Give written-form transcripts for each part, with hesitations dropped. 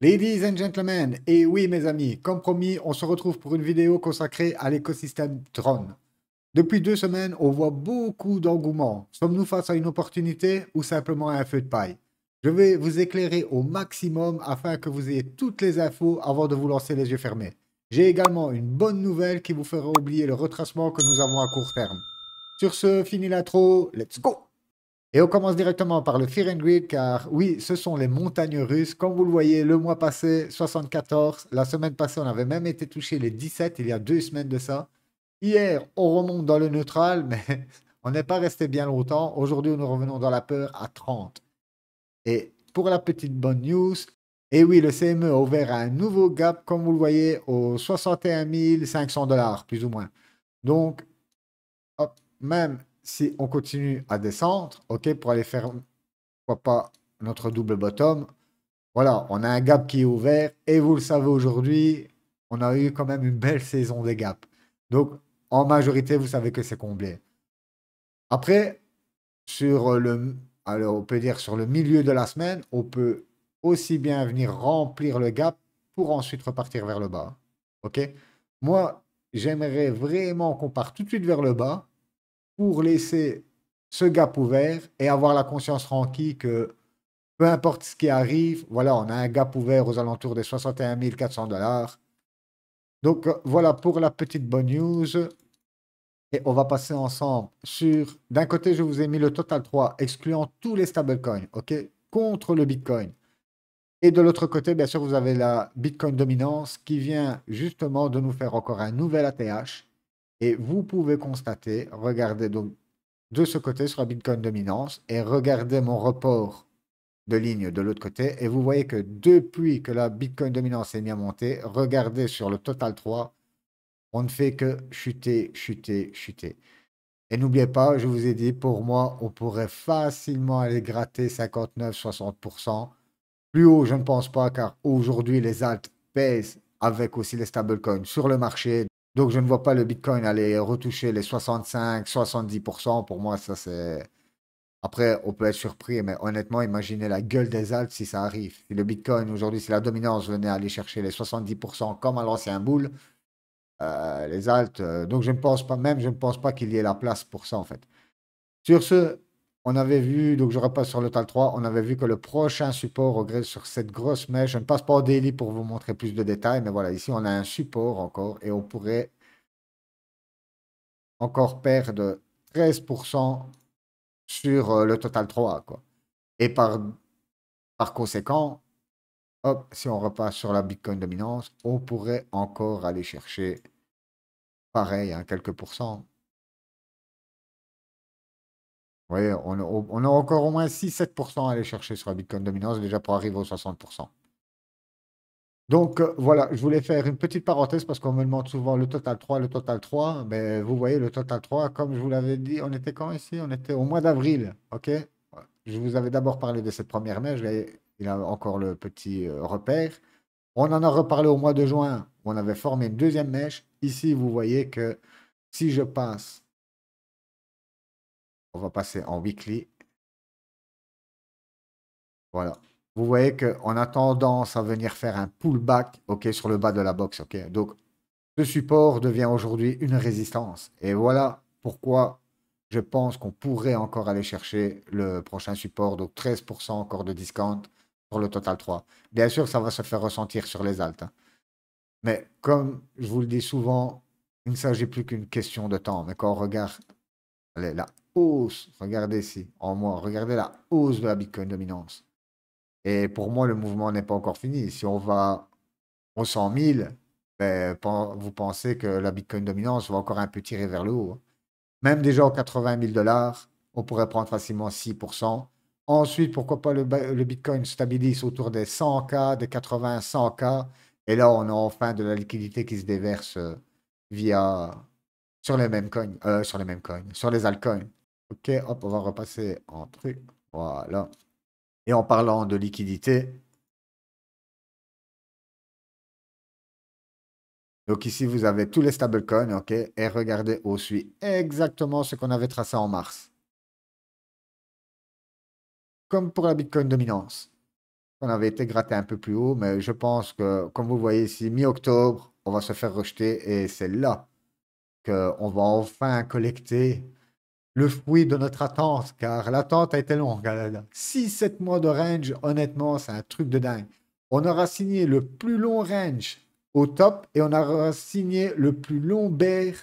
Ladies and gentlemen, et oui mes amis, comme promis, on se retrouve pour une vidéo consacrée à l'écosystème Tron. Depuis 2 semaines, on voit beaucoup d'engouement. Sommes-nous face à une opportunité ou simplement à un feu de paille? Je vais vous éclairer au maximum afin que vous ayez toutes les infos avant de vous lancer les yeux fermés. J'ai également une bonne nouvelle qui vous fera oublier le retracement que nous avons à court terme. Sur ce, fini l'intro, let's go! Et on commence directement par le Fear and Greed, car oui, ce sont les montagnes russes. Comme vous le voyez, le mois passé, 74. La semaine passée, on avait même été touché les 17, il y a 2 semaines de ça. Hier, on remonte dans le neutral, mais on n'est pas resté bien longtemps. Aujourd'hui, nous revenons dans la peur à 30. Et pour la petite bonne news, et oui, le CME a ouvert un nouveau gap, comme vous le voyez, aux 61 500 $, plus ou moins. Donc, hop, même si on continue à descendre, ok, pour aller faire, pourquoi pas, notre double bottom, voilà, on a un gap qui est ouvert, et vous le savez aujourd'hui, on a eu quand même une belle saison des gaps. Donc, en majorité, vous savez que c'est comblé. Après, sur le, alors on peut dire sur le milieu de la semaine, on peut aussi bien venir remplir le gap pour ensuite repartir vers le bas. Ok? Moi, j'aimerais vraiment qu'on parte tout de suite vers le bas pour laisser ce gap ouvert et avoir la conscience tranquille que peu importe ce qui arrive, voilà, on a un gap ouvert aux alentours des 61 400 $. Donc voilà pour la petite bonne news. Et on va passer ensemble sur, d'un côté, je vous ai mis le Total 3, excluant tous les stablecoins, ok, contre le Bitcoin. Et de l'autre côté, bien sûr, vous avez la Bitcoin dominance qui vient justement de nous faire encore un nouvel ATH. Et vous pouvez constater, regardez donc de ce côté sur la Bitcoin dominance et regardez mon report de ligne de l'autre côté. Et vous voyez que depuis que la Bitcoin dominance est mise à monter, regardez sur le Total 3, on ne fait que chuter, chuter, chuter. Et n'oubliez pas, je vous ai dit, pour moi, on pourrait facilement aller gratter 59-60%. Plus haut, je ne pense pas, car aujourd'hui, les alts pèsent avec aussi les stablecoins sur le marché. Donc, je ne vois pas le Bitcoin aller retoucher les 65-70%. Pour moi, ça, c'est... Après, on peut être surpris, mais honnêtement, imaginez la gueule des alts si ça arrive. Si le Bitcoin, aujourd'hui, si la dominance venait aller chercher les 70% comme à l'ancien bull, les alts, donc je ne pense pas, même je ne pense pas qu'il y ait la place pour ça, en fait. Sur ce, on avait vu, donc je repasse sur le TAL 3, on avait vu que le prochain support sur cette grosse mèche, je ne passe pas au daily pour vous montrer plus de détails, mais voilà, ici on a un support encore et on pourrait encore perdre 13% sur le total 3, quoi. Et par conséquent, hop, si on repasse sur la Bitcoin dominance, on pourrait encore aller chercher pareil, hein, quelques pourcents. Oui, on a encore au moins 6-7% à aller chercher sur la Bitcoin dominance déjà pour arriver aux 60%. Donc voilà, je voulais faire une petite parenthèse parce qu'on me demande souvent le total 3, mais vous voyez, le total 3, comme je vous l'avais dit, on était quand ici? On était au mois d'avril, ok? Je vous avais d'abord parlé de cette première mèche, il a encore le petit repère. On en a reparlé au mois de juin, où on avait formé une deuxième mèche. Ici, vous voyez que si je passe, on va passer en weekly, voilà. Vous voyez qu'on a tendance à venir faire un pullback, ok, sur le bas de la box, ok? Donc, ce support devient aujourd'hui une résistance. Et voilà pourquoi je pense qu'on pourrait encore aller chercher le prochain support, donc 13% encore de discount sur le Total 3. Bien sûr, ça va se faire ressentir sur les altes, hein. Mais comme je vous le dis souvent, il ne s'agit plus qu'une question de temps. Mais quand on regarde la hausse, regardez ici, en mois, regardez la hausse de la Bitcoin dominance. Et pour moi, le mouvement n'est pas encore fini. Si on va aux 100 000, ben, vous pensez que la Bitcoin dominance va encore un peu tirer vers le haut, hein. Même déjà aux 80 000 $, on pourrait prendre facilement 6%. Ensuite, pourquoi pas le Bitcoin stabilise autour des 100K, des 80, 100K. Et là, on a enfin de la liquidité qui se déverse via sur les mêmes coins, sur les altcoins. Ok, hop, on va repasser en truc. Voilà. Et en parlant de liquidité, donc ici, vous avez tous les stablecoins, ok? Et regardez, on suit exactement ce qu'on avait tracé en mars. Comme pour la Bitcoin dominance. qu'on avait été gratté un peu plus haut, mais je pense que, comme vous voyez ici, mi-octobre, on va se faire rejeter et c'est là qu'on va enfin collecter le fruit de notre attente, car l'attente a été longue. 6-7 mois de range, honnêtement, c'est un truc de dingue. On aura signé le plus long range au top et on aura signé le plus long bear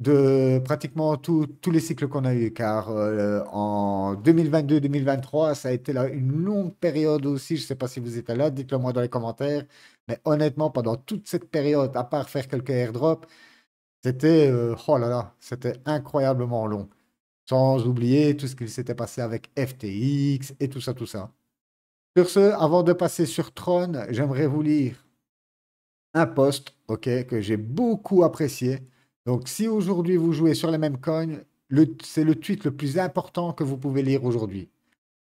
de pratiquement tous les cycles qu'on a eu, car en 2022-2023, ça a été là une longue période aussi. Je ne sais pas si vous étiez là, dites-le moi dans les commentaires. Mais honnêtement, pendant toute cette période, à part faire quelques airdrops, c'était oh là là, c'était incroyablement long. Sans oublier tout ce qui s'était passé avec FTX et tout ça, tout ça. Sur ce, avant de passer sur Tron, j'aimerais vous lire un post, ok, que j'ai beaucoup apprécié. Donc, si aujourd'hui vous jouez sur les mêmes coins, c'est le tweet le plus important que vous pouvez lire aujourd'hui.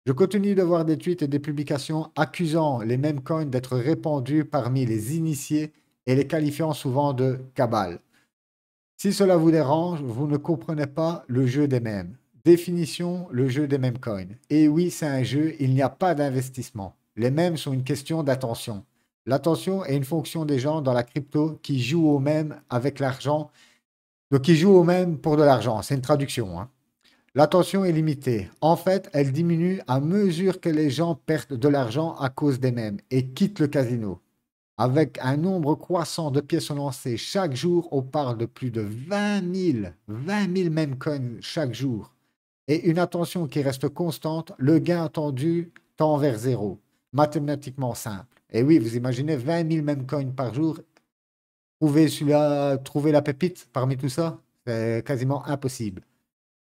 Je continue de voir des tweets et des publications accusant les mêmes coins d'être répandus parmi les initiés et les qualifiant souvent de cabale. Si cela vous dérange, vous ne comprenez pas le jeu des mêmes. Définition, le jeu des mêmes coins. Et oui, c'est un jeu, il n'y a pas d'investissement. Les mêmes sont une question d'attention. L'attention est une fonction des gens dans la crypto qui jouent au même avec l'argent, donc qui jouent au même pour de l'argent. C'est une traduction, hein. L'attention est limitée. En fait, elle diminue à mesure que les gens perdent de l'argent à cause des mêmes et quittent le casino. Avec un nombre croissant de pièces lancées chaque jour, on parle de plus de 20 000 meme coins chaque jour. Et une attention qui reste constante, le gain attendu tend vers zéro. Mathématiquement simple. Et oui, vous imaginez 20 000 meme coins par jour. Trouver la pépite parmi tout ça, c'est quasiment impossible.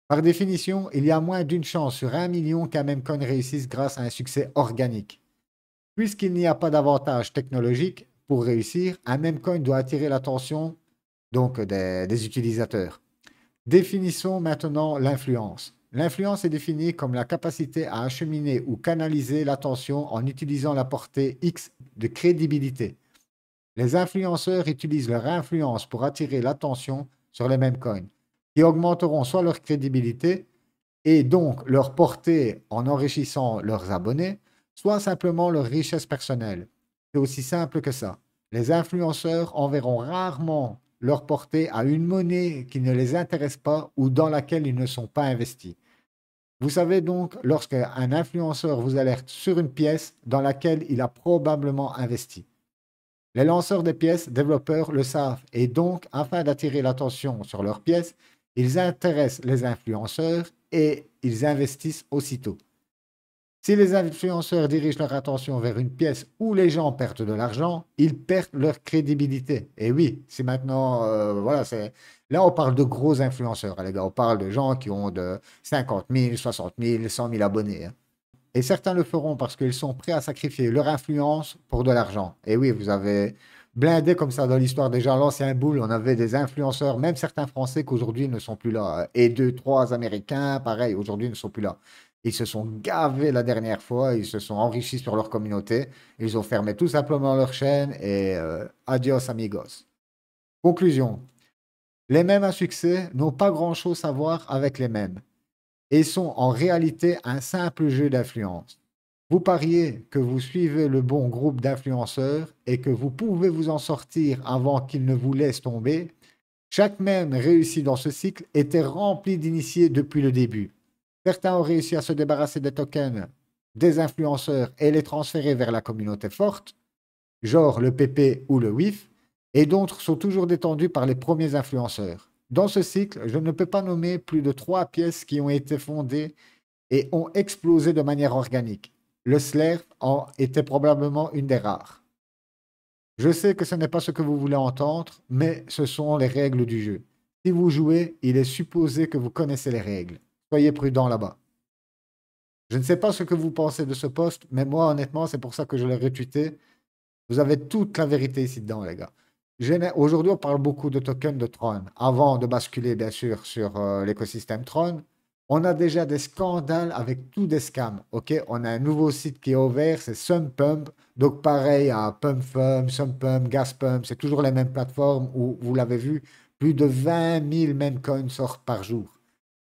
Par définition, il y a moins d'une chance sur 1 million qu'un meme coin réussisse grâce à un succès organique. Puisqu'il n'y a pas d'avantage technologique pour réussir, un meme coin doit attirer l'attention donc des utilisateurs. Définissons maintenant l'influence. L'influence est définie comme la capacité à acheminer ou canaliser l'attention en utilisant la portée X de crédibilité. Les influenceurs utilisent leur influence pour attirer l'attention sur les mêmes coins, qui augmenteront soit leur crédibilité et donc leur portée en enrichissant leurs abonnés, soit simplement leur richesse personnelle. C'est aussi simple que ça. Les influenceurs enverront rarement leur portée à une monnaie qui ne les intéresse pas ou dans laquelle ils ne sont pas investis. Vous savez donc, lorsqu'un influenceur vous alerte sur une pièce dans laquelle il a probablement investi. Les lanceurs des pièces, développeurs, le savent et donc, afin d'attirer l'attention sur leurs pièces, ils intéressent les influenceurs et ils investissent aussitôt. Si les influenceurs dirigent leur attention vers une pièce où les gens perdent de l'argent, ils perdent leur crédibilité. Et oui, c'est maintenant, voilà, là on parle de gros influenceurs, hein, les gars, on parle de gens qui ont de 50 000, 60 000, 100 000 abonnés, hein. Et certains le feront parce qu'ils sont prêts à sacrifier leur influence pour de l'argent. Et oui, vous avez blindé comme ça dans l'histoire déjà l'ancien boule, on avait des influenceurs, même certains Français qu'aujourd'hui ne sont plus là. Et deux, trois Américains, pareil, aujourd'hui ne sont plus là. Ils se sont gavés la dernière fois, ils se sont enrichis sur leur communauté, ils ont fermé tout simplement leur chaîne et adios amigos. Conclusion, les mêmes à succès n'ont pas grand-chose à voir avec les mêmes et sont en réalité un simple jeu d'influence. Vous pariez que vous suivez le bon groupe d'influenceurs et que vous pouvez vous en sortir avant qu'ils ne vous laissent tomber. Chaque mème réussi dans ce cycle était rempli d'initiés depuis le début. Certains ont réussi à se débarrasser des tokens des influenceurs et les transférer vers la communauté forte, genre le PP ou le WIF, et d'autres sont toujours détendus par les premiers influenceurs. Dans ce cycle, je ne peux pas nommer plus de 3 pièces qui ont été fondées et ont explosé de manière organique. Le Slurp en était probablement une des rares. Je sais que ce n'est pas ce que vous voulez entendre, mais ce sont les règles du jeu. Si vous jouez, il est supposé que vous connaissez les règles. Soyez prudents là-bas. Je ne sais pas ce que vous pensez de ce post, mais moi, honnêtement, c'est pour ça que je l'ai retweeté. Vous avez toute la vérité ici dedans, les gars. Aujourd'hui, on parle beaucoup de tokens de Tron. Avant de basculer, bien sûr, sur l'écosystème Tron, on a déjà des scandales avec tous des scams. Ok, on a un nouveau site qui est ouvert, c'est SumPump. Donc, pareil à PumpFum, SumPump, GasPump, c'est toujours les mêmes plateformes où, vous l'avez vu, plus de 20 000 meme coins sortent par jour.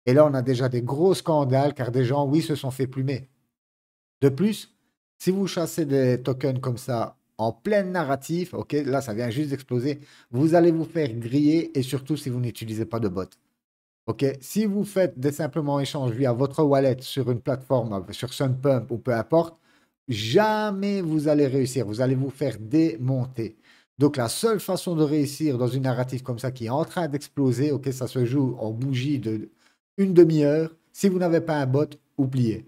Et là, on a déjà des gros scandales car des gens, oui, se sont fait plumer. De plus, Si vous chassez des tokens comme ça en pleine narratif, ok, là ça vient juste d'exploser, vous allez vous faire griller et surtout si vous n'utilisez pas de bot. Ok, si vous faites des simplement échanges via votre wallet sur une plateforme, sur Sunpump ou peu importe, jamais vous allez réussir. Vous allez vous faire démonter. Donc la seule façon de réussir dans une narrative comme ça qui est en train d'exploser, ok, ça se joue en bougie de une demi-heure. Si vous n'avez pas un bot, oubliez.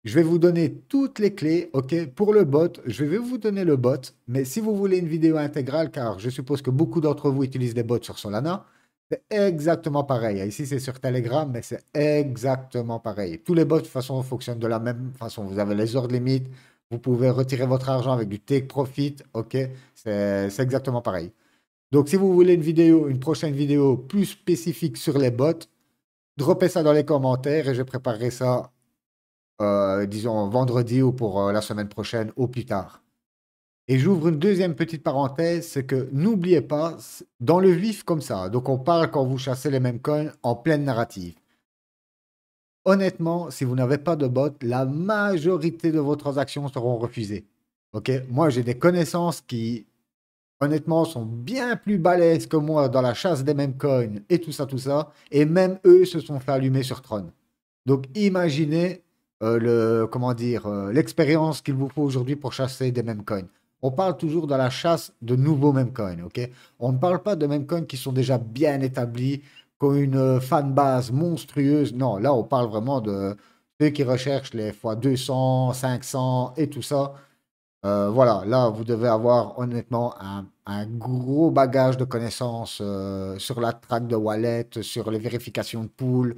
Je vais vous donner toutes les clés, ok, pour le bot. Je vais vous donner le bot, mais si vous voulez une vidéo intégrale, car je suppose que beaucoup d'entre vous utilisent des bots sur Solana, c'est exactement pareil. Ici, c'est sur Telegram, mais c'est exactement pareil. Tous les bots, de toute façon, fonctionnent de la même façon. Vous avez les ordres limites, vous pouvez retirer votre argent avec du take profit, ok, c'est exactement pareil. Donc, si vous voulez une vidéo, une prochaine vidéo plus spécifique sur les bots, droppez ça dans les commentaires et je préparerai ça disons vendredi ou pour la semaine prochaine au plus tard. Et j'ouvre une deuxième petite parenthèse, c'est que n'oubliez pas, dans le vif comme ça, donc on parle quand vous chassez les mêmes coins en pleine narrative. Honnêtement, si vous n'avez pas de bot, la majorité de vos transactions seront refusées. Ok, moi j'ai des connaissances qui, honnêtement, sont bien plus balèzes que moi dans la chasse des mêmes coins et tout ça, et même eux se sont fait allumer sur Tron. Donc imaginez comment dire, l'expérience qu'il vous faut aujourd'hui pour chasser des meme coins. On parle toujours de la chasse de nouveaux meme coins, ok? On ne parle pas de meme coins qui sont déjà bien établis, qui ont une fanbase monstrueuse. Non, là on parle vraiment de ceux qui recherchent les fois 200, 500 et tout ça. Voilà, là vous devez avoir honnêtement un gros bagage de connaissances sur la traque de wallet, sur les vérifications de pool.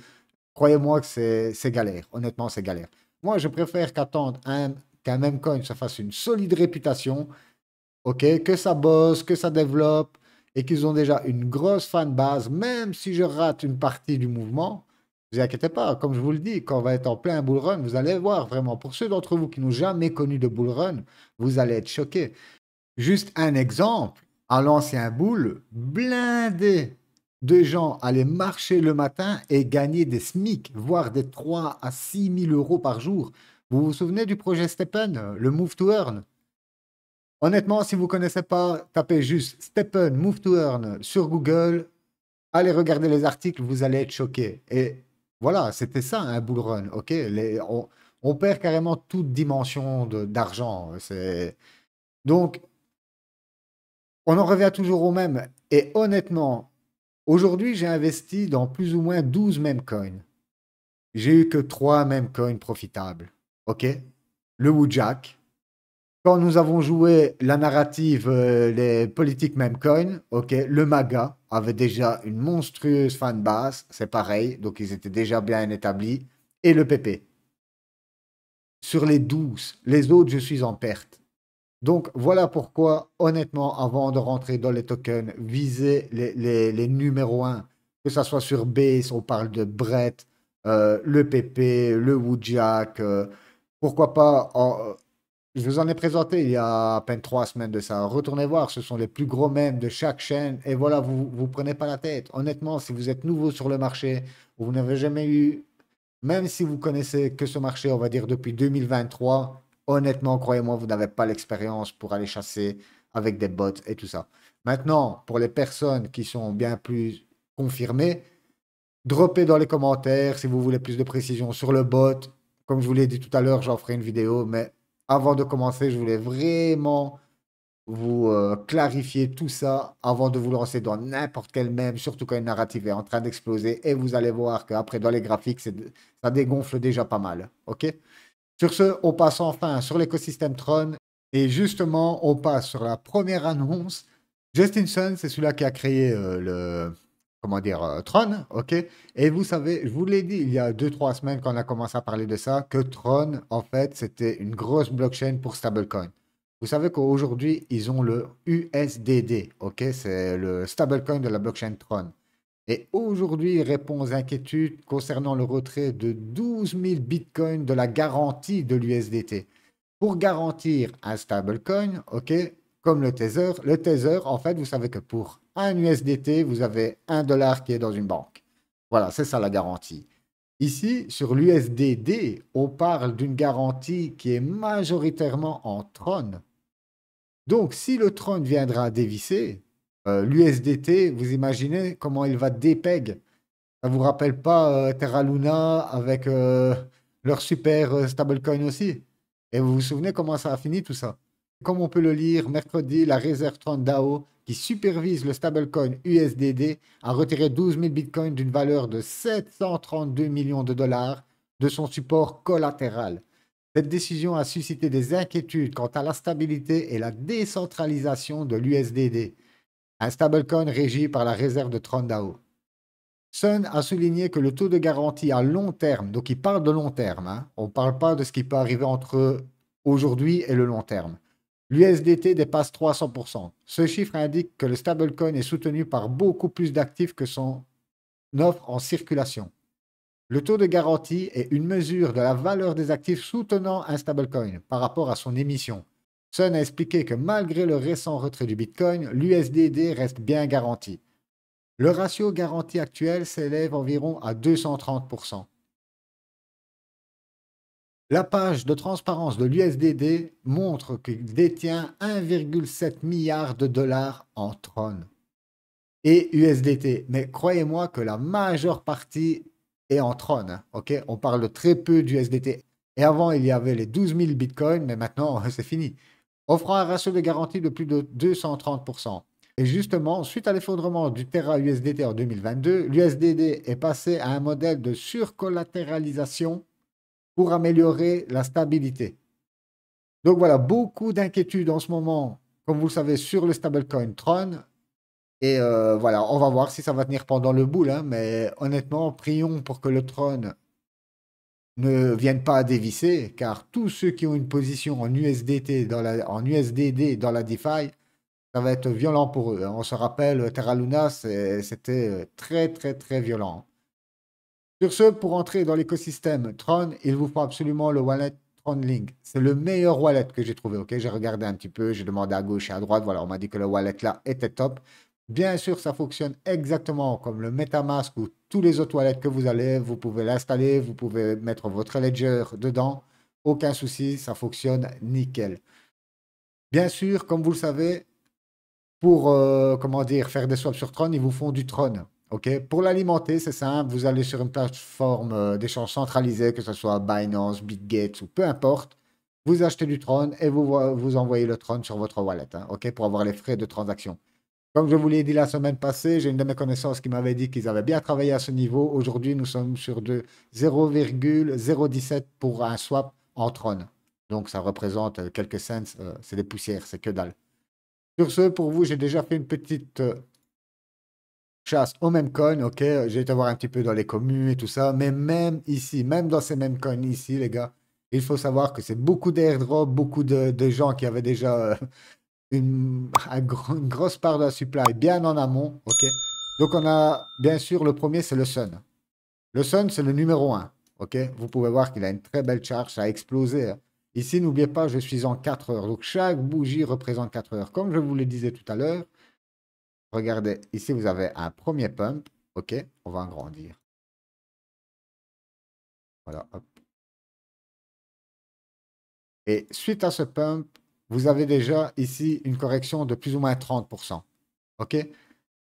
Croyez-moi que c'est galère. Honnêtement, c'est galère. Moi, je préfère qu'attendre qu'un même coin se fasse une solide réputation, ok, que ça bosse, que ça développe et qu'ils ont déjà une grosse fan base, même si je rate une partie du mouvement. Ne vous inquiétez pas, comme je vous le dis, quand on va être en plein bull run, vous allez voir vraiment. Pour ceux d'entre vous qui n'ont jamais connu de bull run, vous allez être choqués. Juste un exemple, à l'ancien boule, blindé de gens allaient marcher le matin et gagner des SMIC, voire des 3 à 6 000 euros par jour. Vous vous souvenez du projet Steppen, le Move to Earn? Honnêtement, si vous ne connaissez pas, tapez juste Steppen Move to Earn sur Google, allez regarder les articles, vous allez être choqués. Et voilà, c'était ça un bull run, ok? On perd carrément toute dimension d'argent. Donc, on en revient toujours au même. Et honnêtement, aujourd'hui, j'ai investi dans plus ou moins 12 meme coins. J'ai eu que 3 meme coins profitables. OK? Le Woojak. Quand nous avons joué la narrative, les politiques meme coins, OK? Le MAGA avait déjà une monstrueuse fanbase. C'est pareil. Donc, ils étaient déjà bien établis. Et le PP. Sur les 12, les autres, je suis en perte. Donc voilà pourquoi, honnêtement, avant de rentrer dans les tokens, visez les numéros 1. Que ce soit sur Base, on parle de Brett, le PP, le Woodjack. Pourquoi pas, je vous en ai présenté il y a à peine 3 semaines de ça. Retournez voir, ce sont les plus gros mèmes de chaque chaîne. Et voilà, vous prenez pas la tête. Honnêtement, si vous êtes nouveau sur le marché, ou vous n'avez jamais eu, même si vous connaissez que ce marché, on va dire depuis 2023, honnêtement, croyez-moi, vous n'avez pas l'expérience pour aller chasser avec des bots et tout ça. Maintenant, pour les personnes qui sont bien plus confirmées, droppez dans les commentaires si vous voulez plus de précision sur le bot. Comme je vous l'ai dit tout à l'heure, j'en ferai une vidéo, mais avant de commencer, je voulais vraiment vous clarifier tout ça avant de vous lancer dans n'importe quel mème, surtout quand une narrative est en train d'exploser. Et vous allez voir qu'après, dans les graphiques, ça dégonfle déjà pas mal. OK? Sur ce, on passe enfin sur l'écosystème Tron. Et justement, on passe sur la première annonce. Justin Sun, c'est celui-là qui a créé comment dire, Tron. OK? Et vous savez, je vous l'ai dit il y a 2, 3 semaines quand on a commencé à parler de ça, que Tron, en fait, c'était une grosse blockchain pour stablecoin. Vous savez qu'aujourd'hui, ils ont le USDD, ok? C'est le stablecoin de la blockchain Tron. Et aujourd'hui, il répond aux inquiétudes concernant le retrait de 12 000 bitcoins de la garantie de l'USDT. Pour garantir un stablecoin, ok, comme le Tether, en fait, vous savez que pour un USDT, vous avez 1 dollar qui est dans une banque. Voilà, c'est ça la garantie. Ici, sur l'USDD, on parle d'une garantie qui est majoritairement en Tron. Donc, si le Tron viendra dévisser, l'USDT, vous imaginez comment il va dépeg. Ça vous rappelle pas Terra Luna avec leur super stablecoin aussi? Et vous vous souvenez comment ça a fini tout ça? Comme on peut le lire, mercredi, la réserve Tron DAO, qui supervise le stablecoin USDD, a retiré 12 000 bitcoins d'une valeur de 732 millions de dollars de son support collatéral. Cette décision a suscité des inquiétudes quant à la stabilité et la décentralisation de l'USDD, un stablecoin régi par la réserve de Tron DAO. Sun a souligné que le taux de garantie à long terme, donc il parle de long terme, hein, on ne parle pas de ce qui peut arriver entre aujourd'hui et le long terme. L'USDT dépasse 300%. Ce chiffre indique que le stablecoin est soutenu par beaucoup plus d'actifs que son offre en circulation. Le taux de garantie est une mesure de la valeur des actifs soutenant un stablecoin par rapport à son émission. Sun a expliqué que malgré le récent retrait du Bitcoin, l'USDD reste bien garanti. Le ratio garanti actuel s'élève environ à 230%. La page de transparence de l'USDD montre qu'il détient 1,7 milliard de dollars en Tron et USDT. Mais croyez-moi que la majeure partie est en Tron. Hein, ok, on parle de très peu d'USDT. Et avant, il y avait les 12 000 bitcoins, mais maintenant, c'est fini. Offrant un ratio de garantie de plus de 230%. Et justement, suite à l'effondrement du Terra USDT en 2022, l'USDD est passé à un modèle de surcollatéralisation pour améliorer la stabilité. Donc voilà, beaucoup d'inquiétudes en ce moment, comme vous le savez, sur le stablecoin Tron. Et voilà, on va voir si ça va tenir pendant le boule, hein, mais honnêtement, prions pour que le Tron ne vienne pas à dévisser, car tous ceux qui ont une position en USDT en USDD dans la DeFi, ça va être violent pour eux. Hein. On se rappelle, Terra Luna, c'était très, très, très violent. Sur ce, pour entrer dans l'écosystème Tron, il vous faut absolument le wallet Tron Link. C'est le meilleur wallet que j'ai trouvé. Ok, j'ai regardé un petit peu, j'ai demandé à gauche et à droite. Voilà, on m'a dit que le wallet là était top. Bien sûr, ça fonctionne exactement comme le MetaMask ou tous les autres wallets que vous allez. Vous pouvez l'installer, vous pouvez mettre votre ledger dedans. Aucun souci, ça fonctionne nickel. Bien sûr, comme vous le savez, pour comment dire, faire des swaps sur Tron, ils vous font du Tron. Ok. Pour l'alimenter, c'est simple. Vous allez sur une plateforme d'échange centralisée, que ce soit Binance, Bitget ou peu importe. Vous achetez du Tron et vous envoyez le Tron sur votre wallet. Hein, ok, pour avoir les frais de transaction. Comme je vous l'ai dit la semaine passée, j'ai une de mes connaissances qui m'avait dit qu'ils avaient bien travaillé à ce niveau. Aujourd'hui, nous sommes sur de 0,017 pour un swap en Tron. Donc, ça représente quelques cents. C'est des poussières, c'est que dalle. Sur ce, pour vous, j'ai déjà fait une petite chasse au même coin, ok? J'ai été voir un petit peu dans les communes et tout ça, mais même ici, même dans ces mêmes coins ici, les gars, il faut savoir que c'est beaucoup d'airdrop, beaucoup de gens qui avaient déjà une grosse part de la supply bien en amont, ok? Donc on a, bien sûr, le premier, c'est le Sun. Le Sun, c'est le numéro un, ok? Vous pouvez voir qu'il a une très belle charge, ça a explosé. Hein. Ici, n'oubliez pas, je suis en 4 heures, donc chaque bougie représente 4 heures. Comme je vous le disais tout à l'heure, regardez, ici, vous avez un premier pump. OK, on va agrandir. Voilà, hop. Et suite à ce pump, vous avez déjà ici une correction de plus ou moins 30%. OK?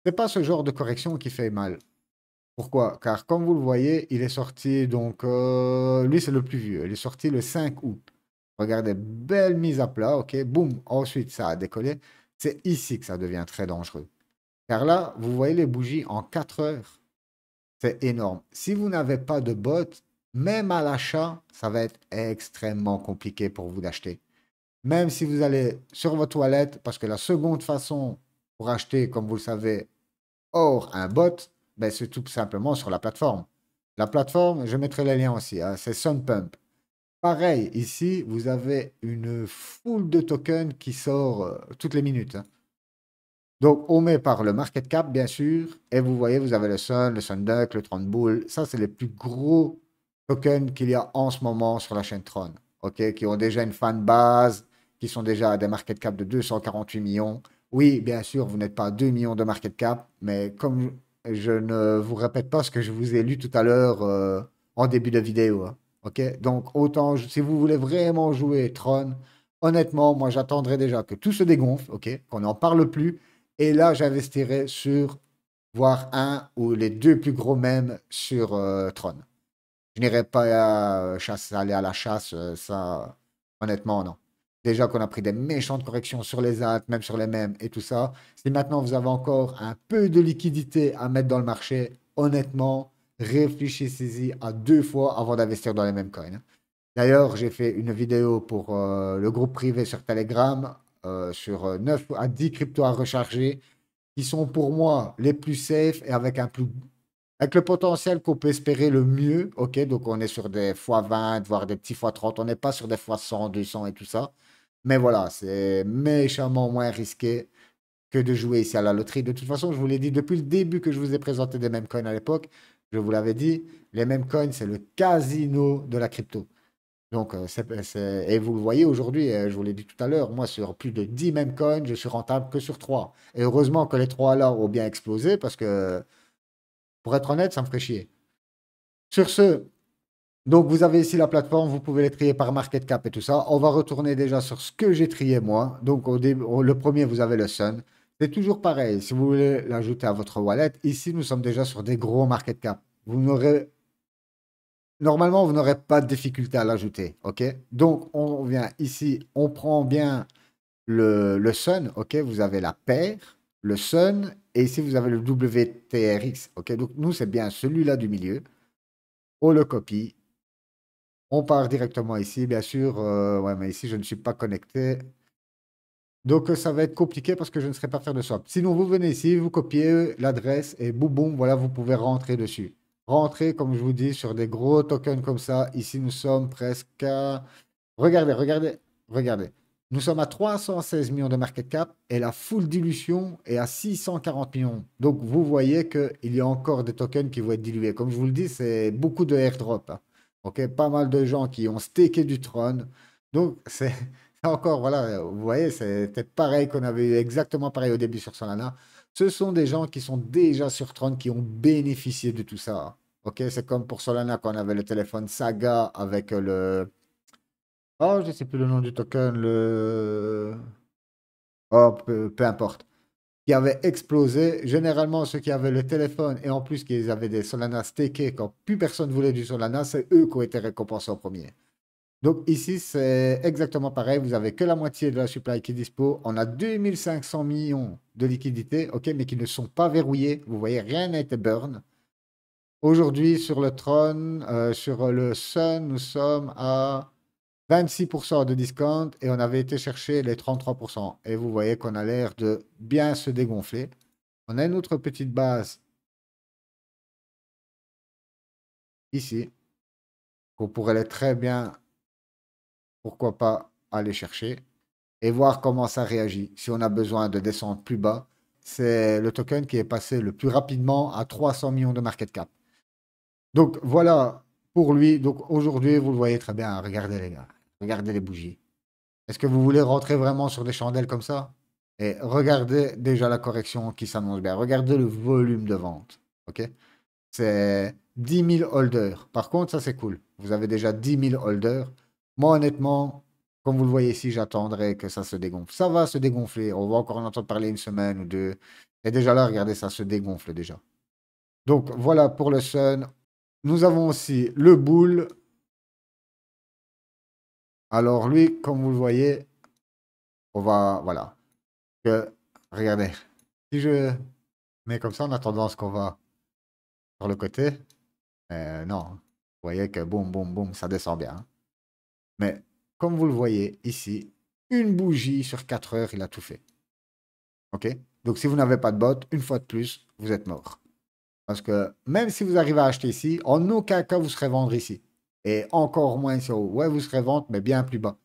C'est pas ce genre de correction qui fait mal. Pourquoi? Car comme vous le voyez, il est sorti, donc, lui, c'est le plus vieux. Il est sorti le 5 août. Regardez, belle mise à plat, OK? Boum, ensuite, ça a décollé. C'est ici que ça devient très dangereux. Car là, vous voyez les bougies en 4 heures. C'est énorme. Si vous n'avez pas de bot, même à l'achat, ça va être extrêmement compliqué pour vous d'acheter. Même si vous allez sur votre toilette, parce que la seconde façon pour acheter, comme vous le savez, hors un bot, ben, c'est tout simplement sur la plateforme. La plateforme, je mettrai les liens aussi, hein, c'est Sunpump. Pareil, ici, vous avez une foule de tokens qui sort toutes les minutes. Hein. Donc, on met par le market cap, bien sûr, et vous voyez, vous avez le Sun, le Sunduck, le Tron Bull. Ça, c'est les plus gros tokens qu'il y a en ce moment sur la chaîne Tron, ok, qui ont déjà une fan base, qui sont déjà à des market cap de 248 millions. Oui, bien sûr, vous n'êtes pas à 2 millions de market cap, mais comme je ne vous répète pas ce que je vous ai lu tout à l'heure en début de vidéo, hein. Ok? Donc, autant, si vous voulez vraiment jouer Tron, honnêtement, moi, j'attendrai déjà que tout se dégonfle, ok? Qu'on n'en parle plus. Et là, j'investirai sur voire un ou les deux plus gros mèmes sur Tron. Je n'irai pas aller à la chasse, ça, honnêtement, non. Déjà qu'on a pris des méchantes corrections sur les altes, même sur les mêmes et tout ça. Si maintenant vous avez encore un peu de liquidité à mettre dans le marché, honnêtement, réfléchissez-y à deux fois avant d'investir dans les mêmes coins, hein. D'ailleurs, j'ai fait une vidéo pour le groupe privé sur Telegram sur 9 à 10 cryptos à recharger qui sont pour moi les plus safe et avec le potentiel qu'on peut espérer le mieux. Ok, donc on est sur des x20, voire des petits x30. On n'est pas sur des x100, 200 et tout ça. Mais voilà, c'est méchamment moins risqué que de jouer ici à la loterie. De toute façon, je vous l'ai dit depuis le début que je vous ai présenté des meme coins à l'époque. Je vous l'avais dit, les meme coins, c'est le casino de la crypto. Donc, et vous le voyez aujourd'hui, je vous l'ai dit tout à l'heure, moi, sur plus de 10 meme coins, je suis rentable que sur 3. Et heureusement que les 3 là ont bien explosé parce que, pour être honnête, ça me ferait chier. Sur ce, donc vous avez ici la plateforme, vous pouvez les trier par market cap et tout ça. On va retourner déjà sur ce que j'ai trié moi. Donc, le premier, vous avez le Sun. C'est toujours pareil. Si vous voulez l'ajouter à votre wallet, ici, nous sommes déjà sur des gros market cap. Vous n'aurez Normalement, vous n'aurez pas de difficulté à l'ajouter, ok? Donc, on vient ici, on prend bien le Sun, ok? Vous avez la paire, le Sun, et ici, vous avez le WTRX, ok? Donc, nous, c'est bien celui-là du milieu. On le copie, on part directement ici, bien sûr. Ouais, mais ici, je ne suis pas connecté. Donc, ça va être compliqué parce que je ne saurais pas faire de swap. Sinon, vous venez ici, vous copiez l'adresse et boum, boum, voilà, vous pouvez rentrer dessus. Rentrer, comme je vous dis, sur des gros tokens comme ça. Ici, nous sommes presque à... Regardez, regardez, regardez. Nous sommes à 316 millions de market cap et la full dilution est à 640 millions. Donc, vous voyez qu'il y a encore des tokens qui vont être dilués. Comme je vous le dis, c'est beaucoup de airdrop, hein. Ok, pas mal de gens qui ont staké du Tron. Donc, c'est encore, voilà, vous voyez, c'était pareil qu'on avait eu exactement pareil au début sur Solana. Ce sont des gens qui sont déjà sur Tron qui ont bénéficié de tout ça. Ok, c'est comme pour Solana quand on avait le téléphone Saga avec le Oh, je sais plus le nom du token, Oh, peu importe. Qui avait explosé. Généralement, ceux qui avaient le téléphone et en plus qu'ils avaient des Solana stakés quand plus personne voulait du Solana, c'est eux qui ont été récompensés en premier. Donc ici, c'est exactement pareil. Vous avez que la moitié de la supply qui est dispo. On a 2500 millions de liquidités, ok, mais qui ne sont pas verrouillés. Vous voyez, rien n'a été burn. Aujourd'hui, sur le Tron, sur le Sun, nous sommes à 26% de discount et on avait été chercher les 33%. Et vous voyez qu'on a l'air de bien se dégonfler. On a une autre petite base ici qu'on pourrait aller très bien, pourquoi pas, aller chercher et voir comment ça réagit. Si on a besoin de descendre plus bas, c'est le token qui est passé le plus rapidement à 300 millions de market cap. Donc voilà pour lui. Donc aujourd'hui, vous le voyez très bien. Regardez les gars, regardez les bougies. Est-ce que vous voulez rentrer vraiment sur des chandelles comme ça? Et regardez déjà la correction qui s'annonce bien. Regardez le volume de vente. OK? C'est 10 000 holders. Par contre, ça c'est cool. Vous avez déjà 10 000 holders. Moi, honnêtement, comme vous le voyez ici, j'attendrai que ça se dégonfle. Ça va se dégonfler. On va encore en entendre parler une semaine ou deux. Et déjà là, regardez, ça se dégonfle déjà. Donc voilà pour le Sun. Nous avons aussi le Bull. Alors lui, comme vous le voyez, on va... Voilà. Que, regardez. Si je mets comme ça, on a tendance qu'on va sur le côté. Non. Vous voyez que boum, boum, boum, ça descend bien, hein. Mais comme vous le voyez ici, une bougie sur 4 heures, il a tout fait. OK? Donc si vous n'avez pas de bot, une fois de plus, vous êtes mort. Parce que même si vous arrivez à acheter ici, en aucun cas vous serez vendre ici. Et encore moins ici. Ouais, vous serez vendre, mais bien plus bas.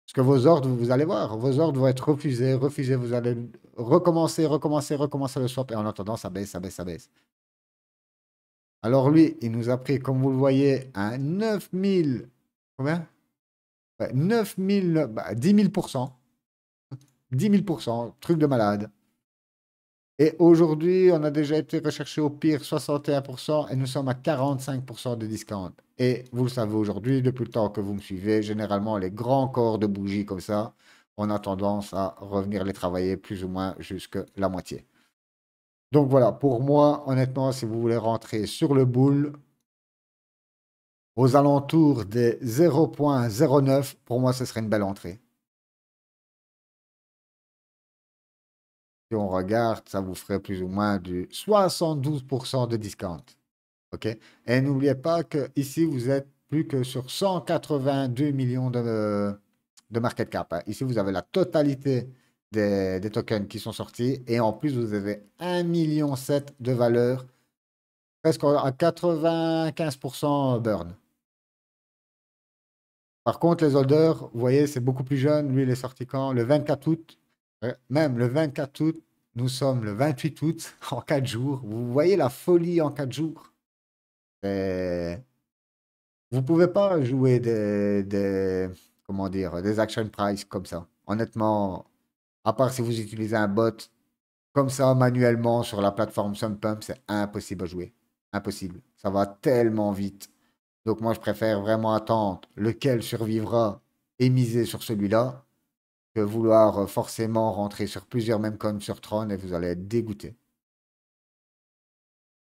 Parce que vos ordres, vous allez voir, vos ordres vont être refusés, refusés. Vous allez recommencer, recommencer, recommencer le swap. Et en attendant, ça baisse, ça baisse, ça baisse. Alors lui, il nous a pris, comme vous le voyez, un 9000. Combien? Ouais, 9000, 10 000%. 10 000%, truc de malade. Et aujourd'hui, on a déjà été recherché au pire 61% et nous sommes à 45% de discount. Et vous le savez aujourd'hui, depuis le temps que vous me suivez, généralement les grands corps de bougies comme ça, on a tendance à revenir les travailler plus ou moins jusque la moitié. Donc voilà, pour moi, honnêtement, si vous voulez rentrer sur le bull aux alentours des 0,09, pour moi, ce serait une belle entrée. Si on regarde, ça vous ferait plus ou moins du 72% de discount. OK? Et n'oubliez pas que ici, vous êtes plus que sur 182 millions de market cap, hein. Ici, vous avez la totalité des tokens qui sont sortis. Et en plus, vous avez 1,7 million de valeur, presque à 95% burn. Par contre, les holders, vous voyez, c'est beaucoup plus jeune. Lui, il est sorti quand? Le 24 août. Même le 24 août, nous sommes le 28 août, en 4 jours. Vous voyez la folie en 4 jours? C'est- Vous pouvez pas jouer comment dire, des action price comme ça. Honnêtement, à part si vous utilisez un bot comme ça manuellement sur la plateforme SumPump, c'est impossible à jouer. Impossible. Ça va tellement vite. Donc moi, je préfère vraiment attendre lequel survivra et miser sur celui-là que vouloir forcément rentrer sur plusieurs mêmes coins sur Tron et vous allez être dégoûté.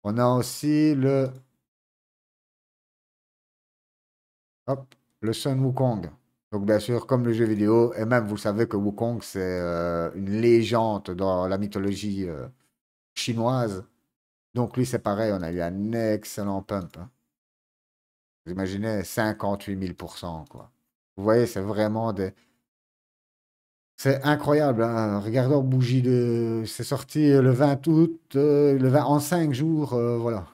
On a aussi hop, le Sun Wukong. Donc bien sûr, comme le jeu vidéo, et même vous savez que Wukong, c'est une légende dans la mythologie chinoise. Donc lui, c'est pareil, on a eu un excellent pump, hein. Vous imaginez 58 000%, quoi. Vous voyez, c'est vraiment des... C'est incroyable, hein. Regardons bougie de... C'est sorti le 20 août, en 5 jours, voilà.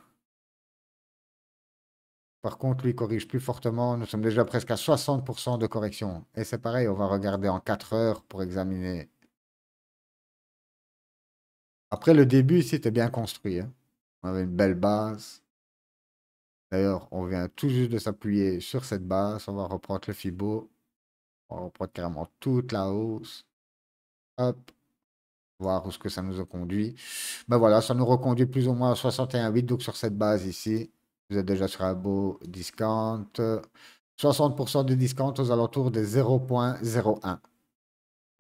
Par contre, lui, il corrige plus fortement. Nous sommes déjà presque à 60% de correction. Et c'est pareil, on va regarder en 4 heures pour examiner. Après, le début ici était bien construit, hein. On avait une belle base. D'ailleurs, on vient tout juste de s'appuyer sur cette base. On va reprendre le Fibo. On va reprendre carrément toute la hausse. Hop, voir où ce que ça nous a conduit. Ben voilà, ça nous reconduit plus ou moins à 61,8. Donc sur cette base ici, vous êtes déjà sur un beau discount. 60% de discount aux alentours des 0,01.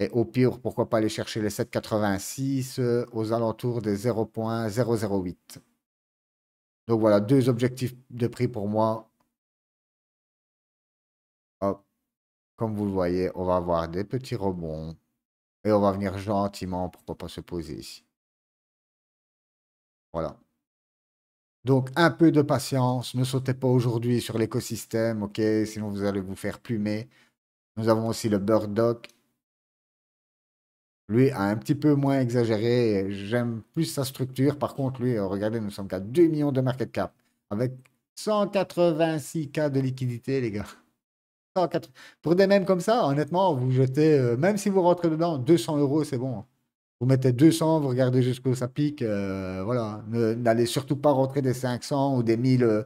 Et au pire, pourquoi pas aller chercher les 7,86 aux alentours des 0,008. Donc voilà, deux objectifs de prix pour moi. Hop, comme vous le voyez, on va avoir des petits rebonds et on va venir gentiment, pourquoi pas se poser ici. Voilà. Donc un peu de patience, ne sautez pas aujourd'hui sur l'écosystème, ok? Sinon vous allez vous faire plumer. Nous avons aussi le Burdock. Lui a un petit peu moins exagéré. J'aime plus sa structure. Par contre, lui, regardez, nous sommes qu'à 2 millions de market cap. Avec 186 k de liquidité, les gars. 180. Pour des mêmes comme ça, honnêtement, vous jetez, même si vous rentrez dedans, 200 euros, c'est bon. Vous mettez 200, vous regardez jusqu'où ça pique. Voilà. N'allez surtout pas rentrer des 500 ou des 1000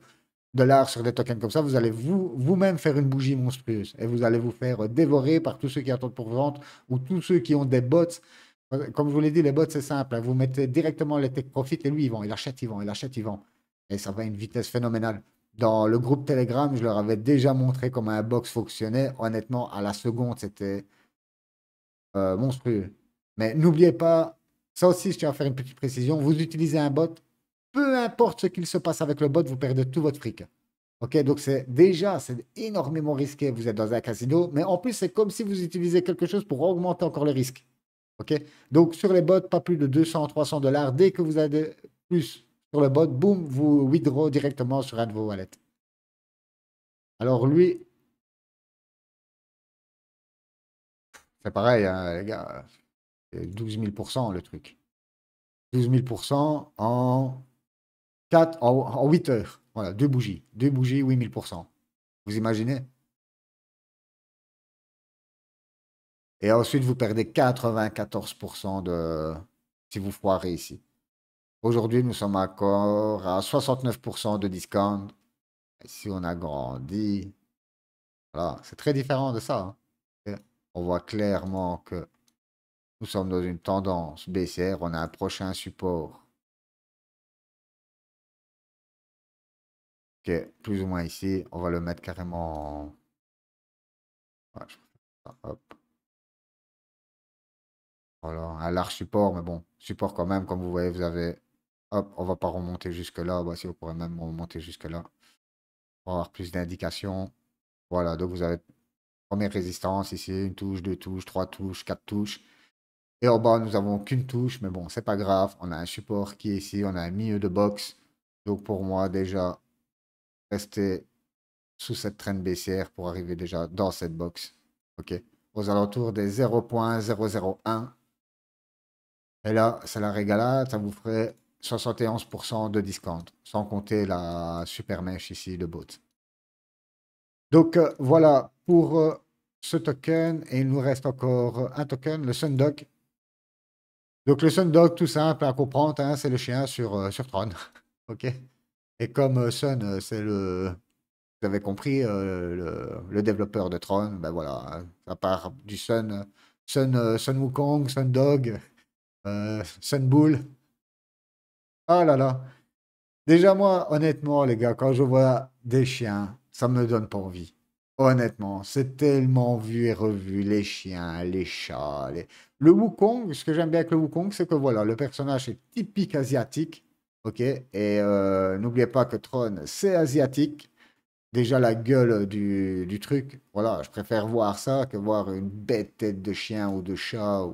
dollars sur des tokens comme ça. Vous allez vous-même faire une bougie monstrueuse. Et vous allez vous faire dévorer par tous ceux qui attendent pour vendre ou tous ceux qui ont des bots. Comme je vous l'ai dit, les bots, c'est simple, hein. Vous mettez directement les take profit et lui, il vend. Il achète, il vend, il achète, il vend. Et ça va à une vitesse phénoménale. Dans le groupe Telegram, je leur avais déjà montré comment un box fonctionnait. Honnêtement, à la seconde, c'était monstrueux. Mais n'oubliez pas, ça aussi, je tiens à faire une petite précision. Vous utilisez un bot, peu importe ce qu'il se passe avec le bot, vous perdez tout votre fric. Ok, donc c'est énormément risqué. Vous êtes dans un casino, mais en plus, c'est comme si vous utilisez quelque chose pour augmenter encore le risque. Ok, donc sur les bots, pas plus de 200, 300 dollars. Dès que vous avez plus sur le bot, boum, vous withdraw directement sur un de vos wallets. Alors lui, c'est pareil, hein, les gars, c'est 12 000% le truc. 12 000% en 4, en 8 heures. Voilà, deux bougies. Deux bougies, 8 000%. Vous imaginez? Et ensuite, vous perdez 94% si vous foirez ici. Aujourd'hui, nous sommes encore à 69% de discount. Ici, on a grandi. Voilà, c'est très différent de ça, hein. Et on voit clairement que Nous sommes dans une tendance baissière. On a un prochain support qui est plus ou moins ici. On va le mettre carrément ouais, je préfère ça, hop. Voilà, un large support, mais bon, support quand même, comme vous voyez, vous avez... Hop, on va pas remonter jusque-là. Voici, on pourrait même remonter jusque-là pour avoir plus d'indications. Voilà, donc vous avez première résistance ici, une touche, deux touches, trois touches, quatre touches. Et en bas, nous avons qu'une touche, mais bon, c'est pas grave. On a un support qui est ici, on a un milieu de box. Donc pour moi, déjà, rester sous cette traîne baissière pour arriver déjà dans cette box. OK? Aux alentours des 0.001. Et là, c'est la régalade, ça vous ferait 71% de discount, sans compter la super mèche ici de bot. Donc voilà pour ce token. Et il nous reste encore un token, le Sundog. Donc le Sundog, tout simple à comprendre, hein, c'est le chien sur Tron. OK? Et comme Sun, c'est le... Vous avez compris, le développeur de Tron, ben voilà, hein, à part du Sun Wukong, Sundog, Sun Bull. Ah là là. Déjà, moi, honnêtement, les gars, quand je vois des chiens, ça me donne pas envie. Honnêtement, c'est tellement vu et revu, les chiens, les chats. Le Wukong, ce que j'aime bien avec le Wukong, c'est que voilà, le personnage est typique asiatique. Ok? Et n'oubliez pas que Tron, c'est asiatique. Déjà, la gueule du truc, voilà, je préfère voir ça que voir une bête tête de chien ou de chat.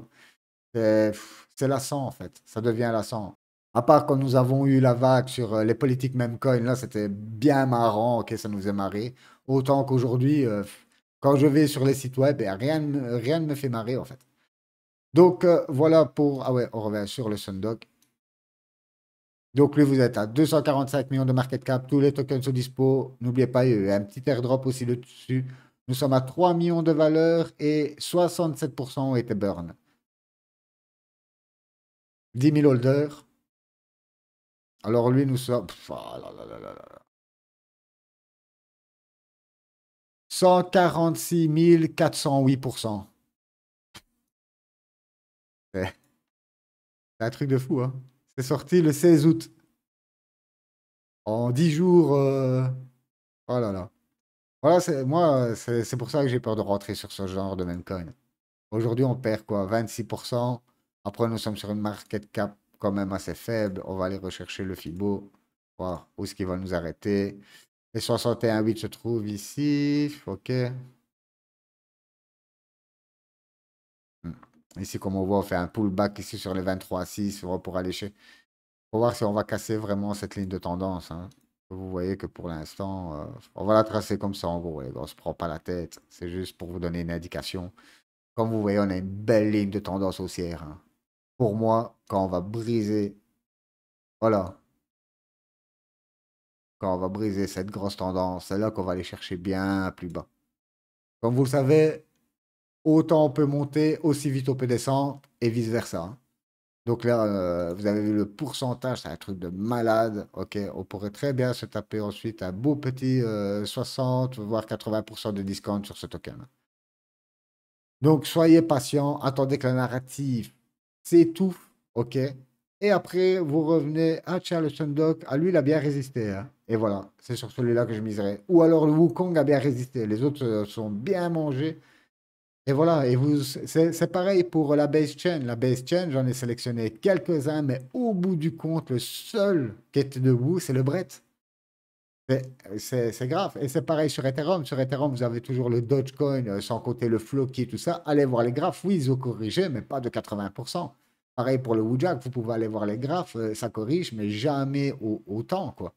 C'est lassant, en fait. Ça devient lassant. À part quand nous avons eu la vague sur les politiques meme coin, là c'était bien marrant, ok, ça nous est marré. Autant qu'aujourd'hui, quand je vais sur les sites web, rien ne me fait marrer en fait. Donc voilà pour... Ah ouais, on revient sur le Sundog. Donc lui, vous êtes à 245 millions de market cap, tous les tokens sont dispo. N'oubliez pas, il y a eu un petit airdrop aussi dessus. Nous sommes à 3 millions de valeur et 67% ont été burn. 10 000 holders. Alors lui, nous sommes... Oh là là là là là. 146 408%. C'est un truc de fou, hein. C'est sorti le 16 août. En 10 jours. Oh là là. Voilà, moi, c'est pour ça que j'ai peur de rentrer sur ce genre de meme coin. Aujourd'hui, on perd quoi? 26%. Après, nous sommes sur une market cap quand même assez faible. On va aller rechercher le Fibo. Voir où est-ce qu'il va nous arrêter. Les 61,8 se trouvent ici. OK. Hmm. Ici, comme on voit, on fait un pullback ici sur les 23,6 pour aller chez. Pour voir si on va casser vraiment cette ligne de tendance, hein. Vous voyez que pour l'instant, on va la tracer comme ça en gros, les gars. On ne se prend pas la tête. C'est juste pour vous donner une indication. Comme vous voyez, on a une belle ligne de tendance haussière, hein. Pour moi, quand on va briser, voilà, quand on va briser cette grosse tendance, c'est là qu'on va aller chercher bien plus bas. Comme vous le savez, autant on peut monter, aussi vite on peut descendre et vice-versa, hein. Donc là, vous avez vu le pourcentage, c'est un truc de malade. Ok, on pourrait très bien se taper ensuite un beau petit 60, voire 80% de discount sur ce token. Donc soyez patient, attendez que la narrative s'étouffe. Ok. Et après, vous revenez. Ah tiens, le Sundog, ah lui, il a bien résisté, hein. Et voilà, c'est sur celui-là que je miserais. Ou alors le Wukong a bien résisté. Les autres sont bien mangés. Et voilà, et vous, c'est pareil pour la base chain. La base chain, j'en ai sélectionné quelques-uns, mais au bout du compte, le seul qui est debout, c'est le Brett. C'est grave. Et c'est pareil sur Ethereum. Sur Ethereum, vous avez toujours le Dogecoin, sans compter le Floki, tout ça. Allez voir les graphes. Oui, ils ont corrigé, mais pas de 80%. Pareil pour le Wujak, vous pouvez aller voir les graphes, ça corrige, mais jamais autant, quoi.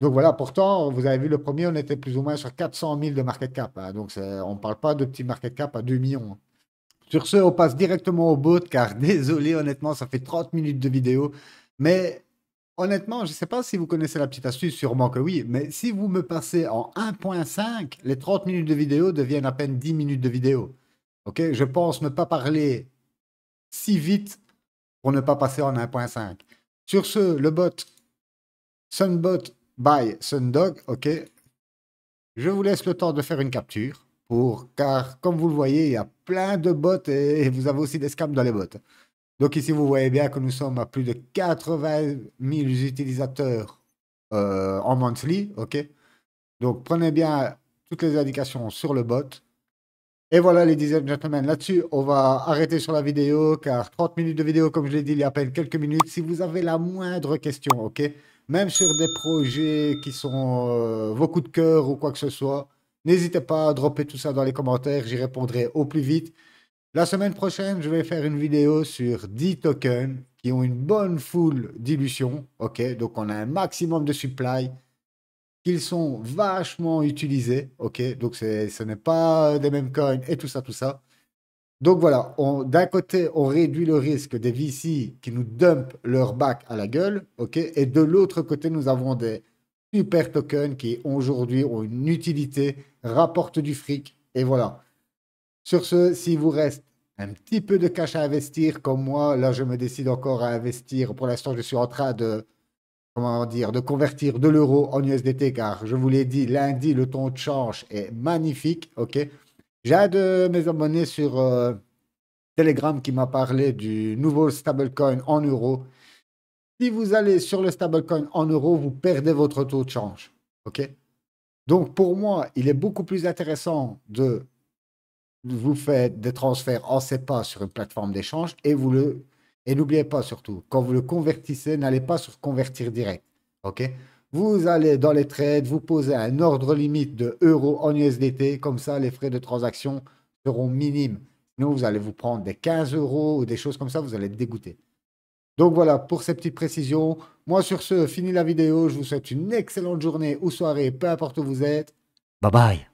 Donc voilà, pourtant, vous avez vu le premier, on était plus ou moins sur 400 000 de market cap, hein. Donc on ne parle pas de petit market cap à 2 millions, hein. Sur ce, on passe directement au bot, car désolé, honnêtement, ça fait 30 minutes de vidéo. Mais honnêtement, je ne sais pas si vous connaissez la petite astuce, sûrement que oui. Mais si vous me passez en 1.5, les 30 minutes de vidéo deviennent à peine 10 minutes de vidéo. Ok, je pense ne pas parler si vite pour ne pas passer en 1.5. Sur ce, le bot Sunbot by Sundog, ok. Je vous laisse le temps de faire une capture car comme vous le voyez, il y a plein de bots et vous avez aussi des scams dans les bots. Donc ici, vous voyez bien que nous sommes à plus de 80 000 utilisateurs en monthly, ok? Donc prenez bien toutes les indications sur le bot. Et voilà, ladies and gentlemen, là-dessus, on va arrêter sur la vidéo, car 30 minutes de vidéo, comme je l'ai dit il y a à peine quelques minutes, si vous avez la moindre question, ok? Même sur des projets qui sont vos coups de cœur ou quoi que ce soit, n'hésitez pas à dropper tout ça dans les commentaires, j'y répondrai au plus vite. La semaine prochaine, je vais faire une vidéo sur 10 tokens qui ont une bonne foule dilution, ok? Donc on a un maximum de supply, qu'ils sont vachement utilisés, ok? Donc ce n'est pas des mêmes coins et tout ça, tout ça. Donc voilà, d'un côté, on réduit le risque des VC qui nous dumpent leur back à la gueule, ok? Et de l'autre côté, nous avons des super tokens qui aujourd'hui ont une utilité, rapportent du fric, et voilà. Sur ce, s'il vous reste un petit peu de cash à investir, comme moi, là, je me décide encore à investir. Pour l'instant, je suis en train de, comment dire, de convertir de l'euro en USDT, car je vous l'ai dit, lundi, le taux de change est magnifique, ok? J'ai un de mes abonnés sur Telegram qui m'a parlé du nouveau stablecoin en euros. Si vous allez sur le stablecoin en euros, vous perdez votre taux de change, ok? Donc, pour moi, il est beaucoup plus intéressant de vous faites des transferts en SEPA sur une plateforme d'échange et n'oubliez pas surtout, quand vous le convertissez, n'allez pas sur convertir direct. OK? Vous allez dans les trades, vous posez un ordre limite de euros en USDT, comme ça les frais de transaction seront minimes. Sinon, vous allez vous prendre des 15 euros ou des choses comme ça, vous allez être dégoûté. Donc voilà pour ces petites précisions. Moi, sur ce, fini la vidéo. Je vous souhaite une excellente journée ou soirée, peu importe où vous êtes. Bye bye.